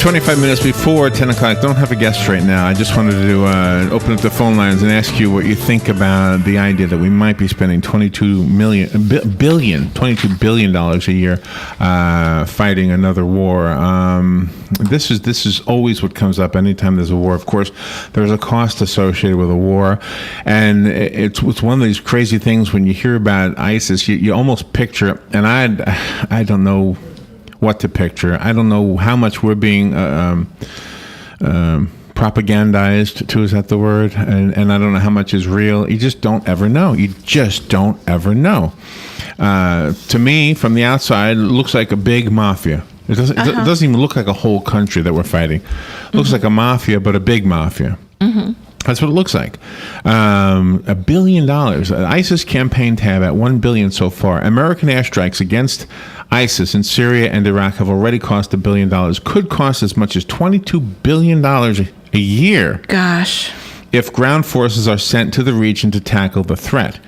25 minutes before 10 o'clock. Don't have a guest right now. I just wanted to open up the phone lines and ask you what you think about the idea that we might be spending $22 billion a year fighting another war. This is always what comes up anytime there's a war. Of course, there's a cost associated with a war, and it's one of these crazy things when you hear about ISIS. You almost picture, and I don't know what to picture. I don't know how much we're being propagandized to, is that the word? And I don't know how much is real. You just don't ever know. You just don't ever know. To me, from the outside, it looks like a big mafia. It doesn't even look like a whole country that we're fighting. It looks like a mafia, but a big mafia. Mm-hmm. That's what it looks like. $1 billion. ISIS campaign tab at $1 billion so far. American airstrikes against ISIS in Syria and Iraq have already cost $1 billion. Could cost as much as $22 billion a year. Gosh. If ground forces are sent to the region to tackle the threat.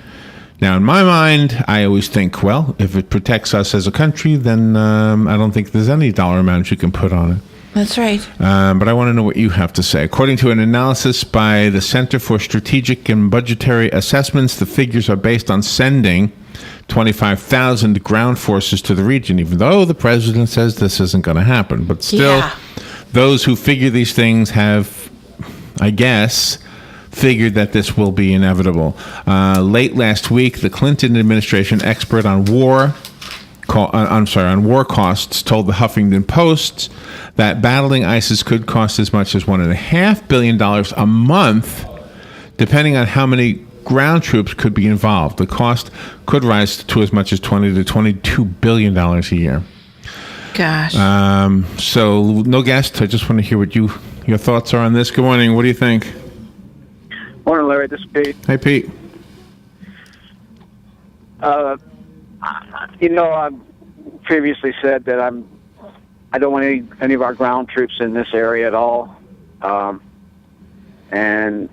Now, in my mind, I always think, well, if it protects us as a country, then I don't think there's any dollar amount you can put on it. That's right. But I want to know what you have to say. According to an analysis by the Center for Strategic and Budgetary Assessments, the figures are based on sending 25,000 ground forces to the region, even though the president says this isn't going to happen. But still, those who figure these things have, I guess, figured that this will be inevitable. Late last week, the Clinton administration expert on war costs told the Huffington Post that battling ISIS could cost as much as $1.5 billion a month, depending on how many ground troops could be involved. The cost could rise to as much as $20 to $22 billion a year. Gosh. So, no guest. I just want to hear what your thoughts are on this. Good morning. What do you think? Morning, Larry. This is Pete. Hey, Pete. I've previously said that I don't want any of our ground troops in this area at all. And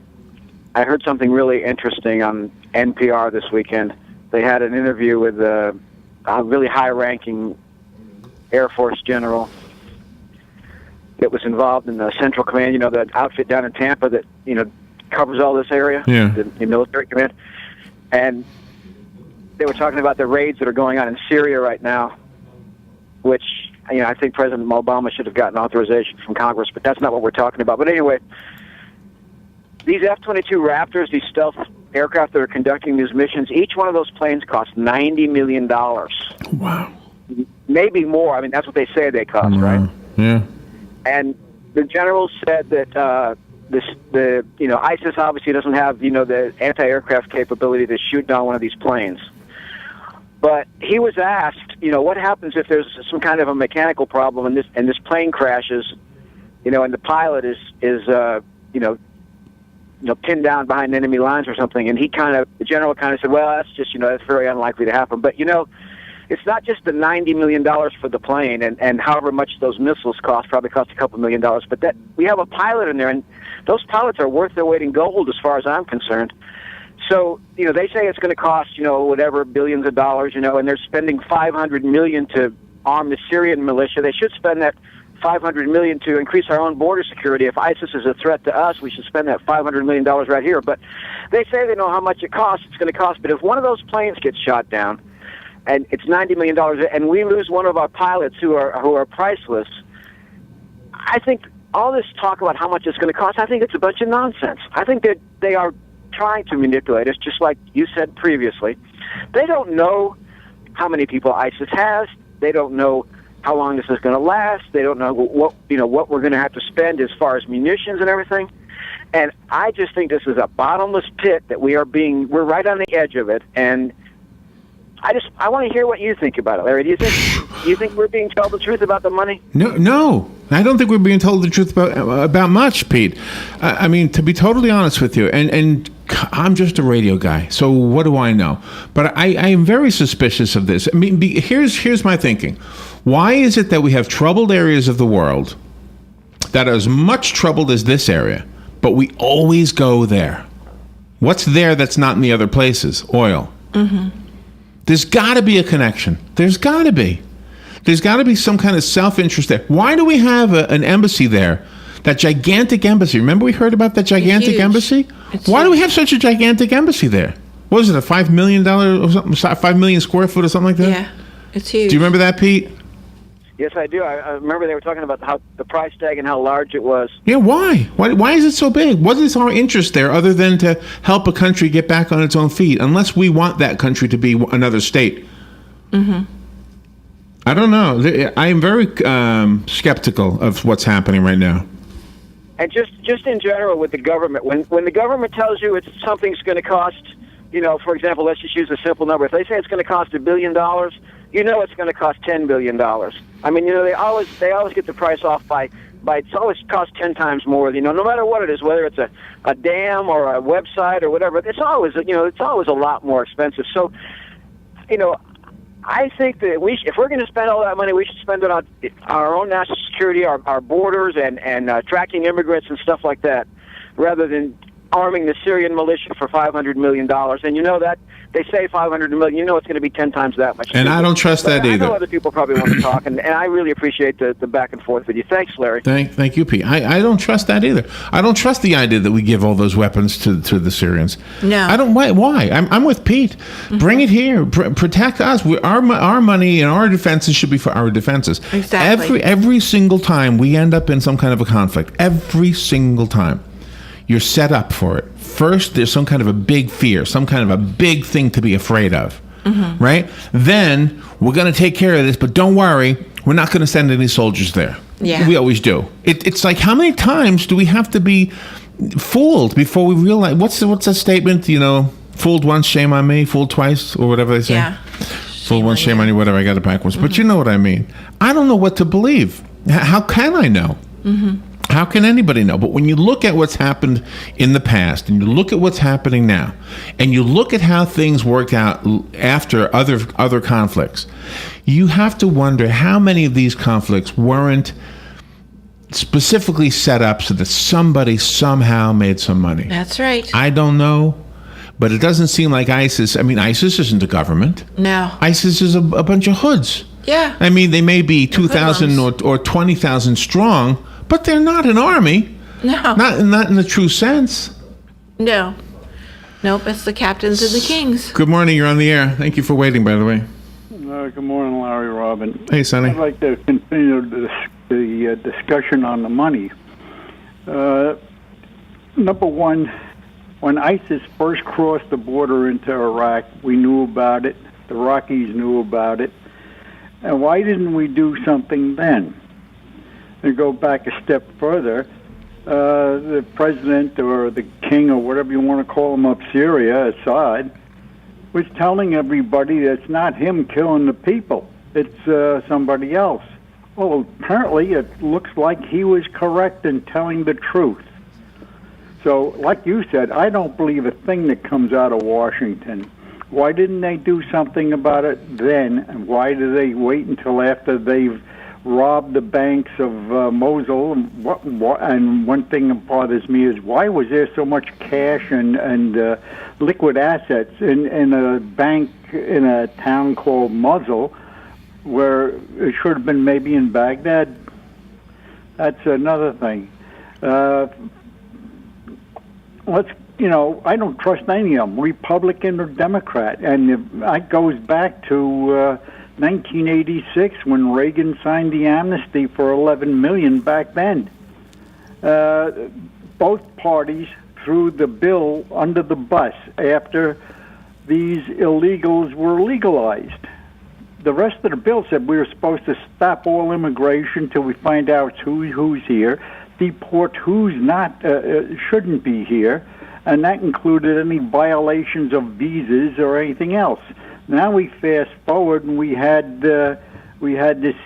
I heard something really interesting on NPR this weekend. They had an interview with a really high-ranking Air Force general that was involved in the Central Command, the outfit down in Tampa that, covers all this area, the military command. And they were talking about the raids that are going on in Syria right now, which, I think President Obama should have gotten authorization from Congress, but that's not what we're talking about. But anyway, these F-22 Raptors, these stealth aircraft that are conducting these missions, each one of those planes costs $90 million. Wow. Maybe more. I mean, that's what they say they cost, right? Yeah. And the general said that ISIS obviously doesn't have, the anti-aircraft capability to shoot down one of these planes. But he was asked, what happens if there's some kind of a mechanical problem and this plane crashes, and the pilot is pinned down behind enemy lines or something, and the general kind of said, well, that's just, that's very unlikely to happen. But, it's not just the $90 million for the plane and however much those missiles probably cost a couple $1 million, but that we have a pilot in there, and those pilots are worth their weight in gold as far as I'm concerned. So, they say it's going to cost, whatever, billions of dollars, and they're spending $500 million to arm the Syrian militia. They should spend that $500 million to increase our own border security. If ISIS is a threat to us, we should spend that $500 million right here. But they say they know how much it's going to cost. But if one of those planes gets shot down, and it's $90 million, and we lose one of our pilots who are priceless, I think all this talk about how much it's going to cost, I think it's a bunch of nonsense. I think that they are trying to manipulate us, just like you said previously. They don't know how many people ISIS has. They don't know how long this is going to last. They don't know what we're going to have to spend as far as munitions and everything. And I just think this is a bottomless pit that we're right on the edge of it. And I want to hear what you think about it, Larry. Do you think we're being told the truth about the money? No. I don't think we're being told the truth about much, Pete. I mean, to be totally honest with you, and I'm just a radio guy, so what do I know? But I am very suspicious of this. I mean, here's my thinking. Why is it that we have troubled areas of the world that are as much troubled as this area, but we always go there? What's there that's not in the other places? Oil. Mm-hmm. There's got to be a connection. There's got to be. There's got to be some kind of self-interest there. Why do we have an embassy there? That gigantic embassy. Remember we heard about that gigantic embassy? Why do we have such a gigantic embassy there? What was it, a $5 million or something, 5 million square foot or something like that? Yeah, it's huge. Do you remember that, Pete? Yes, I do. I remember they were talking about how the price tag and how large it was. Yeah, why? Why is it so big? What is our interest there other than to help a country get back on its own feet, unless we want that country to be another state? Mm-hmm. I don't know. I am very skeptical of what's happening right now. And just in general with the government, when the government tells you something's going to cost, for example, let's just use a simple number. If they say it's going to cost $1 billion, it's going to cost $10 billion. I mean, they always get the price off by it's always cost 10 times more. No matter what it is, whether it's a dam or a website or whatever, it's always a lot more expensive. So, I think that if we're going to spend all that money, we should spend it on our own national security, our borders, and tracking immigrants and stuff like that, rather than arming the Syrian militia for $500 million. And that they say $500 million, it's going to be 10 times that much. And I don't trust that either. I know other people probably want to talk, and I really appreciate the back and forth with you. Thanks, Larry. Thank you, Pete. I don't trust that either. I don't trust the idea that we give all those weapons to the Syrians. No. I don't. Why? I'm with Pete. Mm-hmm. Bring it here. Protect us. Our money and our defenses should be for our defenses. Exactly. Every single time we end up in some kind of a conflict, every single time, you're set up for it. First, there's some kind of a big fear, some kind of a big thing to be afraid of, right? Then we're going to take care of this, but don't worry, we're not going to send any soldiers there. Yeah. We always do. It's like, how many times do we have to be fooled before we realize, what's that statement, fooled once, shame on me, fooled twice, or whatever they say? Yeah. Fooled once, shame on you, whatever, I got it backwards. But you know what I mean. I don't know what to believe. How can I know? How can anybody know? But when you look at what's happened in the past, and you look at what's happening now, and you look at how things worked out after other conflicts, you have to wonder how many of these conflicts weren't specifically set up so that somebody somehow made some money. That's right. I don't know, but it doesn't seem like ISIS. I mean, ISIS isn't a government. No. ISIS is a bunch of hoods. Yeah. I mean, they may be 2,000 or 20,000 strong, but they're not an army. No. Not in the true sense. No. Nope, it's the captains and the kings. Good morning. You're on the air. Thank you for waiting, by the way. Good morning, Larry Robin. Hey, Sonny. I'd like to continue the discussion on the money. Number one, when ISIS first crossed the border into Iraq, we knew about it. The Iraqis knew about it. And why didn't we do something then? And go back a step further, the president or the king or whatever you want to call him of Syria, Assad, was telling everybody that it's not him killing the people, it's somebody else. Well, apparently it looks like he was correct in telling the truth. So, like you said, I don't believe a thing that comes out of Washington. Why didn't they do something about it then, and why do they wait until after they've robbed the banks of Mosul? And one thing that bothers me is, why was there so much cash and liquid assets in a bank in a town called Mosul, where it should have been maybe in Baghdad? That's another thing. I don't trust any of them, Republican or Democrat. And that goes back to 1986 when Reagan signed the amnesty for 11 million back then. Both parties threw the bill under the bus after these illegals were legalized. The rest of the bill said we were supposed to stop all immigration till we find out who's here, deport who's not shouldn't be here, and that included any violations of visas or anything else. Now we fast forward, and we had the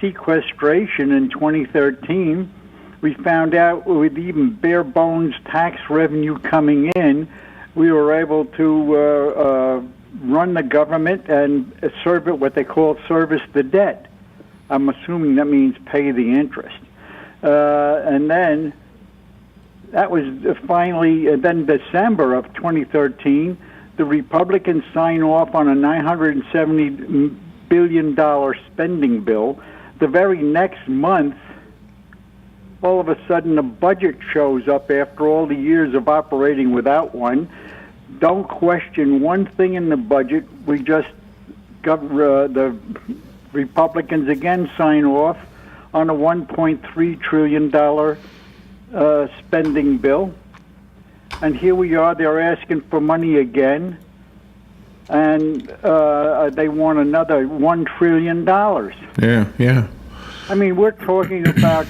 sequestration in 2013. We found out with even bare bones tax revenue coming in, we were able to run the government and serve it what they call service the debt. I'm assuming that means pay the interest. And then that was finally, then December of 2013, the Republicans signed off on a $970 billion spending bill the very next month, all of a sudden a budget shows up after all the years of operating without one. Don't question one thing in the budget. We just got the Republicans again sign off on a $1.3 trillion spending bill. And here we are, they're asking for money again. And they want another $1 trillion. Yeah. I mean, we're talking about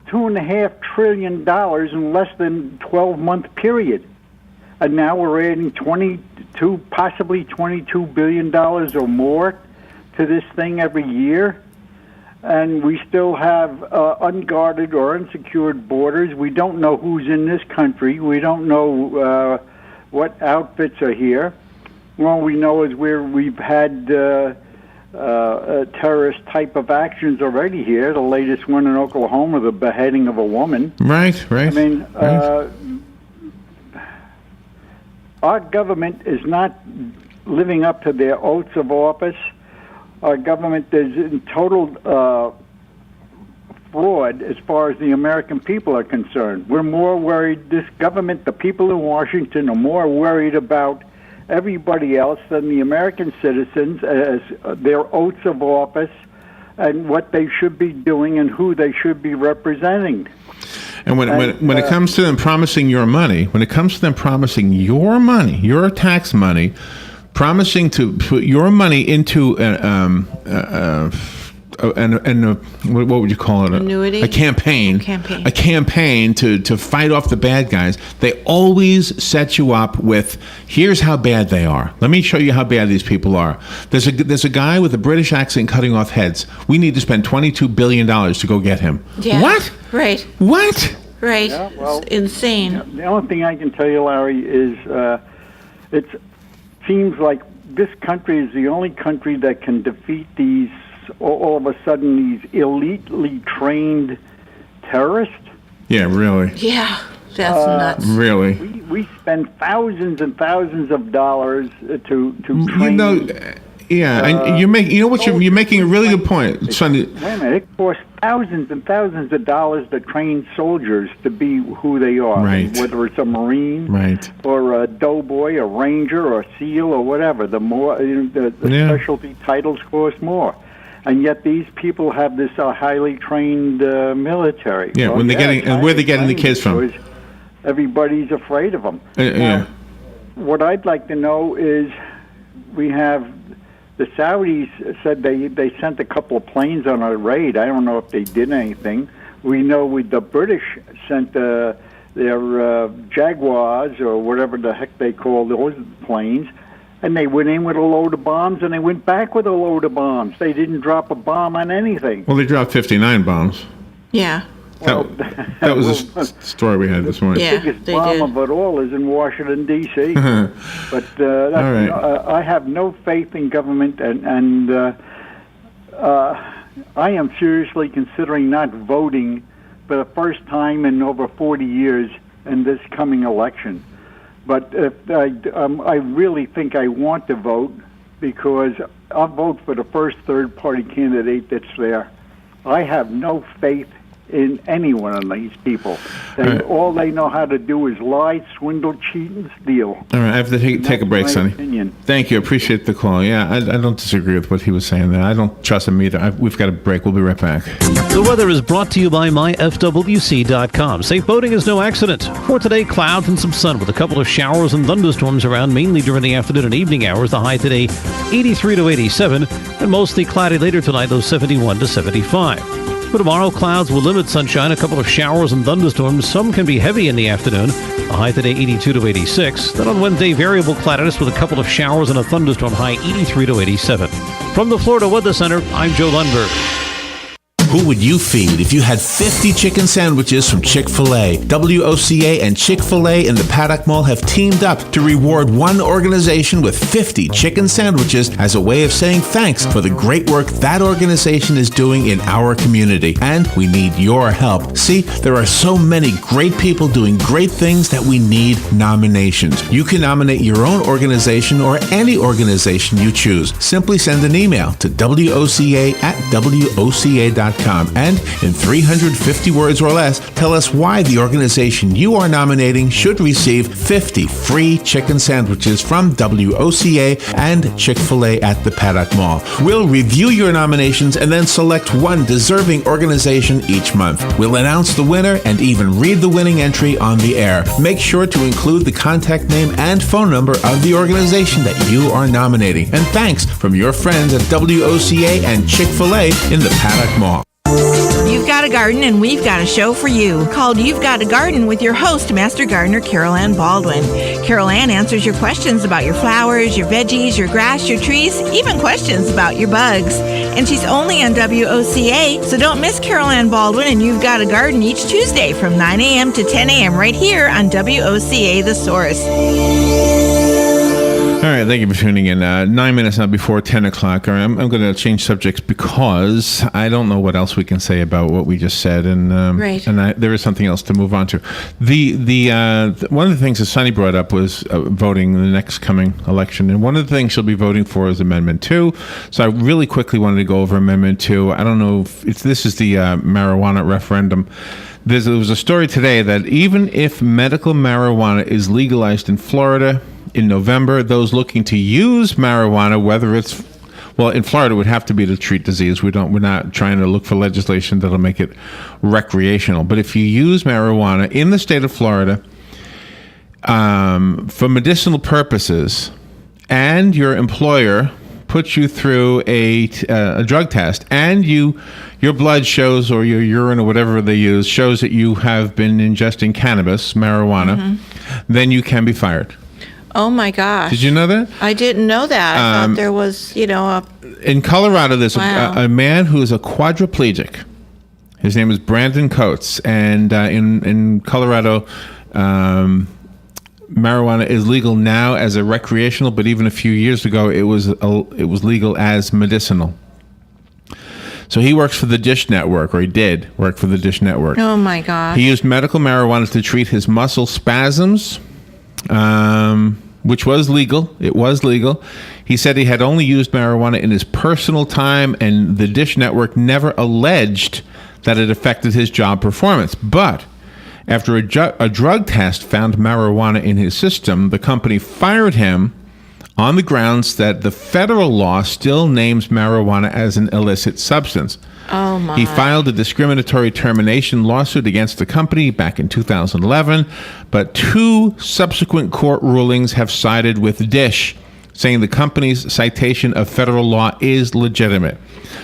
$2.5 trillion in less than 12-month period. And now we're adding possibly $22 billion or more to this thing every year. And we still have unguarded or unsecured borders. We don't know who's in this country. We don't know what outfits are here. All we know is we've had terrorist type of actions already here. The latest one in Oklahoma, the beheading of a woman. Right. I mean, our government is not living up to their oaths of office. Our government is in total fraud as far as the American people are concerned. We're more worried, this government, the people in Washington are more worried about everybody else than the American citizens as their oaths of office and what they should be doing and who they should be representing. And when it comes to them promising your money, your tax money, promising to put your money into what would you call it? Annuity? A campaign to fight off the bad guys. They always set you up with, here's how bad they are. Let me show you how bad these people are. There's a guy with a British accent cutting off heads. We need to spend $22 billion to go get him. Yeah. What? Right. What? Right. Yeah, well, it's insane. The only thing I can tell you, Larry, is it seems like this country is the only country that can defeat these, all of a sudden, these elitely trained terrorists. Yeah, really. Yeah, that's nuts. Really. We spend thousands and thousands of dollars to train. And you're making a really good point, Sonny. Wait a minute, it costs thousands and thousands of dollars to train soldiers to be who they are. Right. Whether it's a Marine, right, or a doughboy, a ranger, or a SEAL, or whatever. The more the specialty titles cost more. And yet these people have this highly trained military. Yeah, where are they getting the kids from? Everybody's afraid of them. What I'd like to know is, we have the Saudis said they sent a couple of planes on a raid. I don't know if they did anything. We know the British sent their Jaguars or whatever the heck they call those planes. And they went in with a load of bombs, and they went back with a load of bombs. They didn't drop a bomb on anything. Well, they dropped 59 bombs. Yeah. That was a story we had this morning. Yeah, the biggest they bomb did. of it all is in Washington, D.C. But All right. I have no faith in government, and I am seriously considering not voting for the first time in over 40 years in this coming election. But I really think I want to vote, because I'll vote for the first third-party candidate that's there. I have no faith in any one of these people. All they know how to do is lie, swindle, cheat, and steal. All right, I have to take a break, Sonny. Opinion. Thank you. I appreciate the call. Yeah, I don't disagree with what he was saying there. I don't trust him either. We've got a break. We'll be right back. The weather is brought to you by myfwc.com. Safe boating is no accident. For today, clouds and some sun with a couple of showers and thunderstorms around, mainly during the afternoon and evening hours. The high today, 83 to 87, and mostly cloudy later tonight, those 71 to 75. For tomorrow, clouds will limit sunshine, a couple of showers and thunderstorms. Some can be heavy in the afternoon. The high today, 82 to 86. Then on Wednesday, variable cloudiness with a couple of showers and a thunderstorm, high 83 to 87. From the Florida Weather Center, I'm Joe Lundberg. Who would you feed if you had 50 chicken sandwiches from Chick-fil-A? WOCA and Chick-fil-A in the Paddock Mall have teamed up to reward one organization with 50 chicken sandwiches as a way of saying thanks for the great work that organization is doing in our community. And we need your help. See, there are so many great people doing great things that we need nominations. You can nominate your own organization or any organization you choose. Simply send an email to WOCA@WOCA.com and in 350 words or less, tell us why the organization you are nominating should receive 50 free chicken sandwiches from WOCA and Chick-fil-A at the Paddock Mall. We'll review your nominations and then select one deserving organization each month. We'll announce the winner and even read the winning entry on the air. Make sure to include the contact name and phone number of the organization that you are nominating. And thanks from your friends at WOCA and Chick-fil-A in the Paddock Mall. You've got a garden and we've got a show for you called You've Got a Garden with your host, Master Gardener Carol Ann Baldwin. Carol Ann answers your questions about your flowers, your veggies, your grass, your trees, even questions about your bugs. And she's only on WOCA, so don't miss Carol Ann Baldwin and You've Got a Garden each Tuesday from 9 a.m. to 10 a.m. right here on WOCA The Source. All right, thank you for tuning in. 9 minutes now before 10 o'clock. All right, I'm going to change subjects because I don't know what else we can say about what we just said, and Right. There is something else to move on to. One of the things that Sunny brought up was voting in the next coming election, and one of the things she'll be voting for is Amendment 2. So I really quickly wanted to go over Amendment 2. I don't know if this is the marijuana referendum. There was a story today that even if medical marijuana is legalized in Florida in November, those looking to use marijuana, whether it's, well, in Florida it would have to be to treat disease. We're not trying to look for legislation that'll make it recreational. But if you use marijuana in the state of Florida for medicinal purposes, and your employer puts you through a drug test, and your blood shows, or your urine or whatever they use shows that you have been ingesting cannabis, marijuana, then you can be fired. Oh my gosh. Did you know that? I didn't know that. I thought there was, In Colorado, there's Wow. a man who is a quadriplegic. His name is Brandon Coates, and in Colorado, marijuana is legal now as a recreational, but even a few years ago, it was legal as medicinal. So he works for the Dish Network, or he did work for the Dish Network. oh my gosh. He used medical marijuana to treat his muscle spasms, which was legal. It was legal. He said he had only used marijuana in his personal time, and the Dish Network never alleged that it affected his job performance. But after a drug test found marijuana in his system, the company fired him on the grounds that the federal law still names marijuana as an illicit substance. Oh my. He filed a discriminatory termination lawsuit against the company back in 2011, but 2 subsequent court rulings have sided with Dish, saying the company's citation of federal law is legitimate.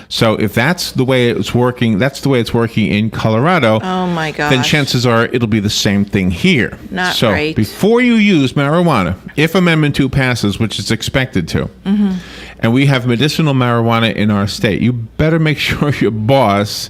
So if that's the way it's working, in Colorado, Oh my gosh. then chances are it'll be the same thing here. Not so right. before you use marijuana, if Amendment 2 passes, which it's expected to, and we have medicinal marijuana in our state, you better make sure your boss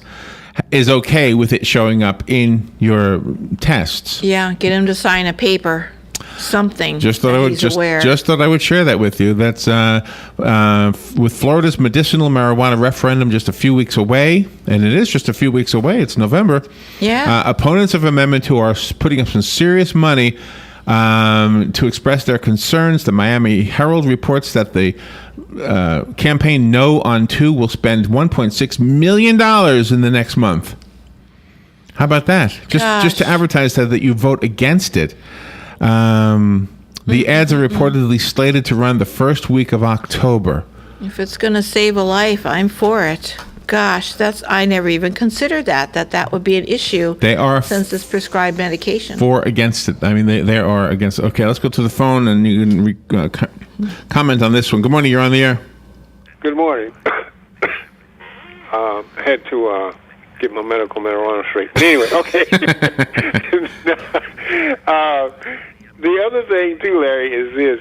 is okay with it showing up in your tests. Yeah, get him to sign a paper. Something. Just thought that I would he's aware. just thought I would share that with you. That's with Florida's medicinal marijuana referendum just a few weeks away, and it is just a few weeks away. It's November. Yeah. Opponents of Amendment 2 are putting up some serious money to express their concerns. The Miami Herald reports that the campaign No on 2 will spend $1.6 million in the next month. How about that? Just to advertise that you vote against it. The ads are reportedly slated to run the first week of October. If it's going to save a life, I'm for it. Gosh, I never even considered that would be an issue. They are since it's prescribed medication. for against it. I mean, they are against it. Okay, let's go to the phone and you can comment on this one. Good morning, you're on the air. Good morning. I had to get my medical marijuana straight. Anyway, okay. The other thing, too, Larry, is this.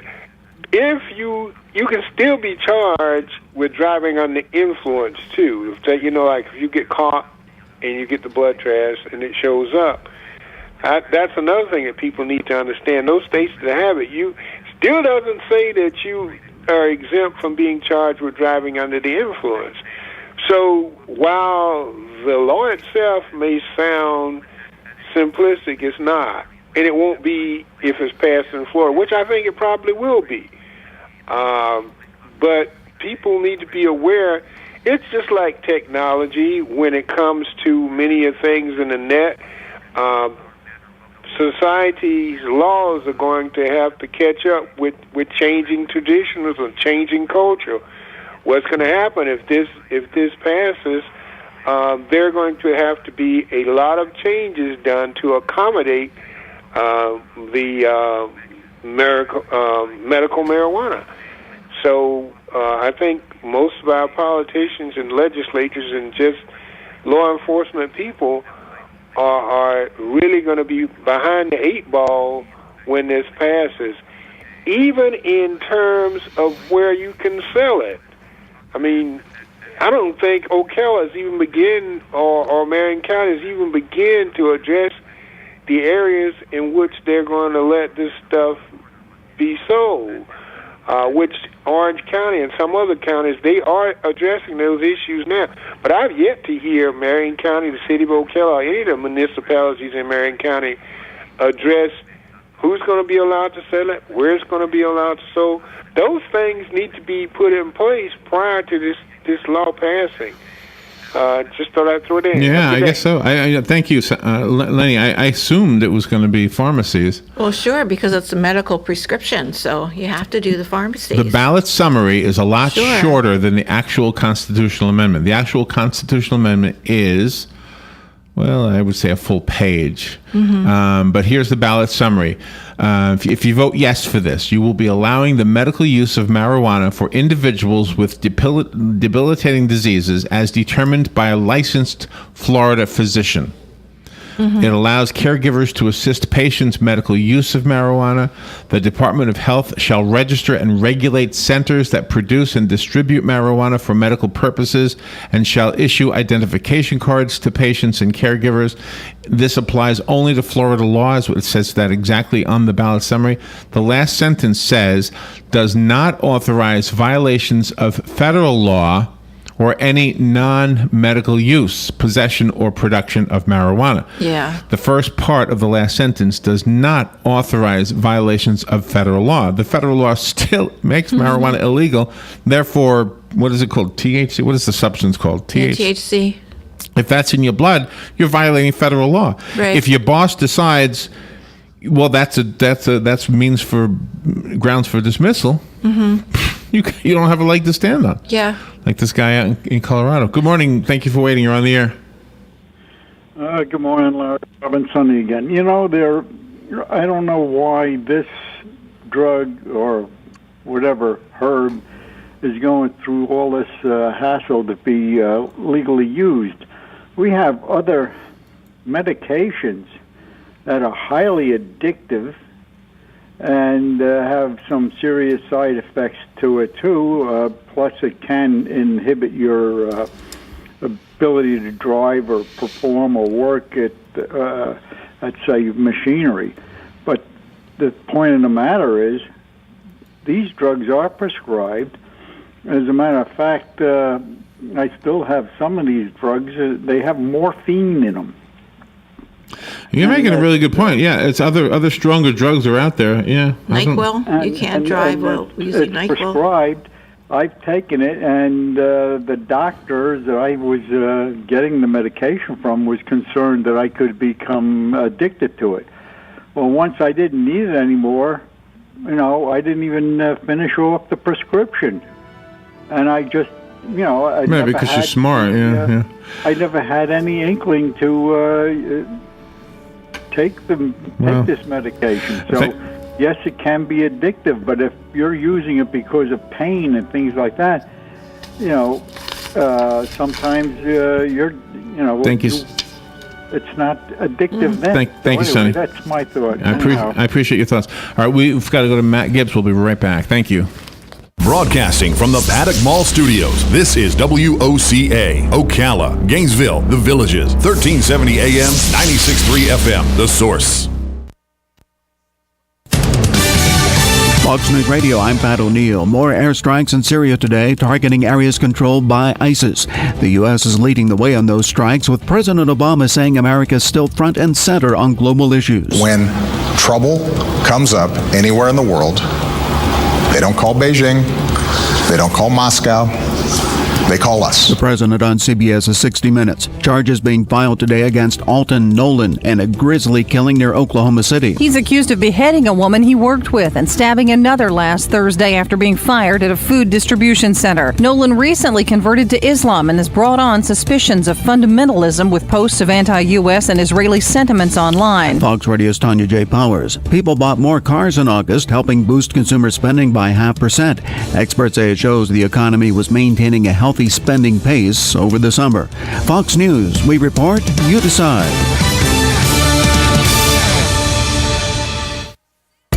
If you can still be charged with with driving under influence too. Like if you get caught and you get the blood test and it shows up, that's another thing that people need to understand. Those states that have it, you still doesn't say that you are exempt from being charged with driving under the influence. So while the law itself may sound simplistic, it's not. And it won't be if it's passed in Florida, which I think it probably will be. But people need to be aware. It's just like technology when it comes to many of things in the net. Society's laws are going to have to catch up with changing traditions and changing culture. What's going to happen if this passes? There are going to have to be a lot of changes done to accommodate the medical marijuana. So I think most of our politicians and legislators and just law enforcement people are really going to be behind the 8 ball when this passes, even in terms of where you can sell it. I mean, I don't think Ocala has even begin, or Marion County has even begin to address the areas in which they're going to let this stuff be sold, which Orange County and some other counties, they are addressing those issues now. But I've yet to hear Marion County, the city of Ocala, or any of the municipalities in Marion County address who's going to be allowed to sell it, where it's going to be allowed to sell. Those things need to be put in place prior to this law passing. Just thought I'd throw it in. Yeah, I guess so. I thank you, Lenny. I assumed it was going to be pharmacies. Well, sure, because it's a medical prescription, so you have to do the pharmacies. The ballot summary is a lot shorter than the actual constitutional amendment. The actual constitutional amendment is, well, I would say a full page. But here's the ballot summary. If you vote yes for this, you will be allowing the medical use of marijuana for individuals with debilitating diseases as determined by a licensed Florida physician. It allows caregivers to assist patients' medical use of marijuana. The Department of Health shall register and regulate centers that produce and distribute marijuana for medical purposes and shall issue identification cards to patients and caregivers. This applies only to Florida laws. It says that exactly on the ballot summary. The last sentence says, does not authorize violations of federal law or any non-medical use, possession, or production of marijuana. Yeah. The first part of the last sentence does not authorize violations of federal law. The federal law still makes marijuana illegal. Therefore, what is it called? THC? What is the substance called? THC. If that's in your blood, you're violating federal law. Right. If your boss decides, well, that's means for grounds for dismissal, you don't have a leg to stand on. Yeah. Like this guy out in Colorado. Good morning. Thank you for waiting. You're on the air. Good morning, Larry. Robin Sunny again. I don't know why this drug or whatever herb is going through all this hassle to be legally used. We have other medications that are highly addictive and have some serious side effects to it too. Plus, it can inhibit your ability to drive or perform or work at say, machinery. But the point of the matter is, these drugs are prescribed. As a matter of fact, I still have some of these drugs. They have morphine in them. You're making a really good point. Yeah, it's other stronger drugs are out there. Yeah. NyQuil. You can't drive while using NyQuil. It's prescribed. I've taken it, and the doctor that I was getting the medication from was concerned that I could become addicted to it. Well, once I didn't need it anymore, I didn't even finish off the prescription. And I just, because you're smart, yeah. I never had any inkling to take this medication. So, yes, it can be addictive, but if you're using it because of pain and things like that, sometimes Thank you. It's not addictive then. Thank you, Sonny. That's my thought. I appreciate your thoughts. All right, we've got to go to Matt Gibbs. We'll be right back. Thank you. Broadcasting from the Paddock Mall Studios, this is WOCA, Ocala, Gainesville, The Villages, 1370 AM, 96.3 FM, The Source. Fox News Radio, I'm Pat O'Neill. More airstrikes in Syria today, targeting areas controlled by ISIS. The U.S. is leading the way on those strikes, with President Obama saying America is still front and center on global issues. When trouble comes up anywhere in the world, they don't call Beijing, they don't call Moscow, they call us. The president on CBS's 60 Minutes. Charges being filed today against Alton Nolan and a grisly killing near Oklahoma City. He's accused of beheading a woman he worked with and stabbing another last Thursday after being fired at a food distribution center. Nolan recently converted to Islam and has brought on suspicions of fundamentalism with posts of anti-U.S. and Israeli sentiments online. Fox Radio's Tanya J. Powers. People bought more cars in August, helping boost consumer spending by 0.5%. Experts say it shows the economy was maintaining a healthy spending pace over the summer. Fox News, we report, you decide.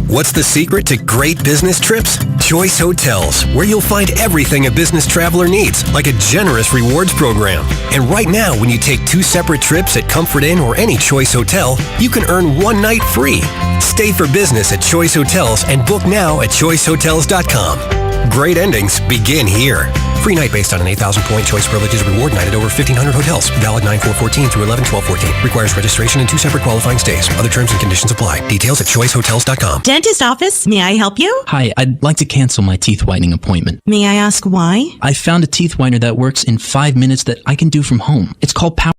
What's the secret to great business trips? Choice Hotels, where you'll find everything a business traveler needs, like a generous rewards program. And right now, when you take 2 separate trips at Comfort Inn or any Choice Hotel, you can earn 1 night free. Stay for business at Choice Hotels and book now at choicehotels.com. Great endings begin here. Free night based on an 8,000-point Choice Privileges reward night at over 1,500 hotels. Valid 9/4/14 through 11/12/14. Requires registration and 2 separate qualifying stays. Other terms and conditions apply. Details at choicehotels.com. Dentist office, may I help you? Hi, I'd like to cancel my teeth whitening appointment. May I ask why? I found a teeth whitener that works in 5 minutes that I can do from home. It's called Power.